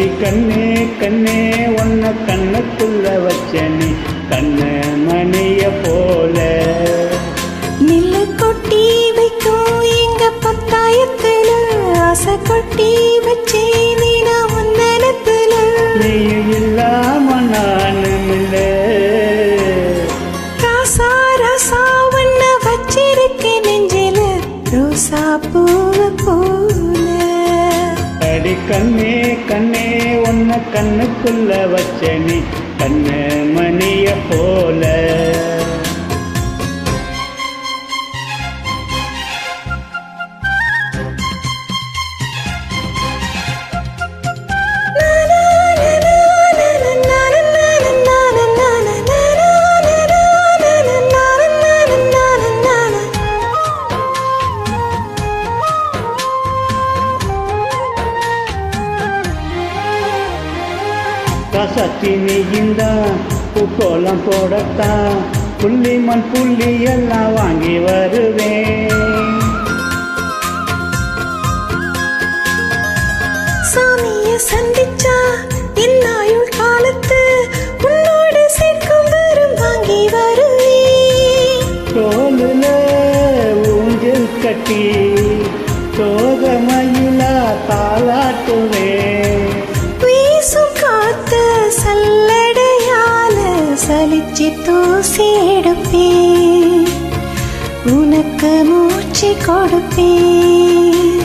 அடி கண்ணே கண்ணே உன்னை கண்ணுக்குள்ள வச்சனே கண்ண மணிய போல. நெல்லு கொட்டி வைக்கும் எங்க பத்தாயத்துல ஆசை கொட்டி வச்சே நீனா முன்னத்துல. நீயும் இல்லாம நானும் இல்ல. ராசா ராசா உன்னை வச்சிருக்கேன் நெஞ்சில ரோசா பூவ போல. அடி கண்ணே கண்ணே உன்னை கண்ணுக்குள்ள வச்சனே கண்ண மணிய போல. கசத்தி நீந்தான் பூக்கோலம் போடத்தான் புள்ளி மண் புள்ளி எல்லாம் வாங்கி வருவேன். சாமிய சந்திச்சா என் ஆயுள் காலத்து உன்னோடு சேர்க்கும் வரும் வாங்கி வருவேன். தோலுல ஊஞ்சல் கட்டி சோகமயிலா தாளாட்டுவேன். சல்லடையால சலிச்சு தூசி எடுப்பேன் உனக்கு மூச்சு கொடுப்பேன்.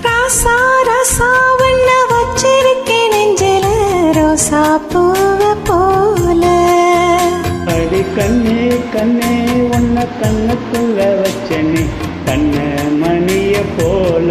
ராசா ராசா வண்ண வச்சிருக்கேன் நெஞ்சில ரோசா பூவ போல. அடி கண்ணே கண்ணே உன்னை கண்ணுக்குள்ள வச்சனே கண்ண மணிய போல.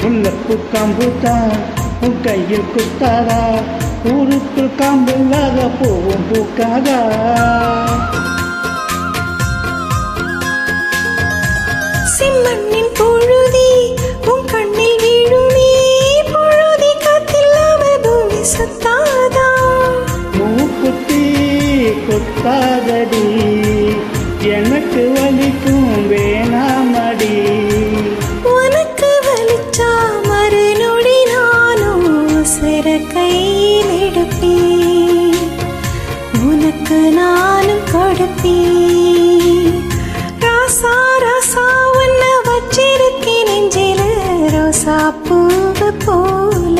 முல்லப்பூ காம்புதா உன் கையில் குத்தாதா ஊருக்குள் காம்பு இல்லாத பூவும் பூக்காதா. சிம்மண்ணின் பொழுதி உன் கண்ணில் வீழுமே பொழுதி காத்தில்லாம பூமி சுத்தாதா. மூக்குத்தி குத்தாதடி எனக்கு வலிக்கும் வேணாமடி. கையில் எடுப்பேன் உனக்கு நானும் கொடுப்பேன். ராசா ராசா உன்னை வச்சிருக்கேன் நெஞ்சில ரோசா பூவ போல.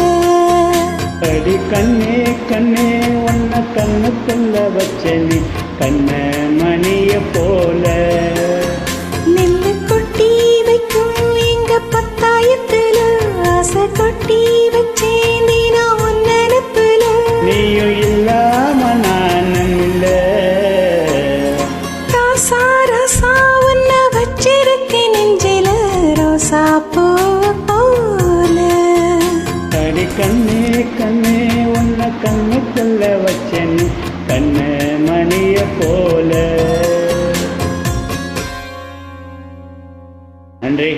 அடி கண்ணே கண்ணே உன்னை கண்ணுக்குள்ள வச்சனே கண்ண மணிய போல. நெல்லு கொட்டி வைக்கும் எங்க பத்தாயத்துல ஆசை கொட்டி வச்சே நீனா உன்னத்துல. நீயும் இல்லாம நானும் இல்ல. ராசா ராசா உன்னை வச்சிருக்கேன் நெஞ்சில ரோசா பூவ போல. அடி கண்ணே கண்ணே உன்னை கண்ணுக்குள்ள வச்சனே கண்ண மணிய போல. நன்றி.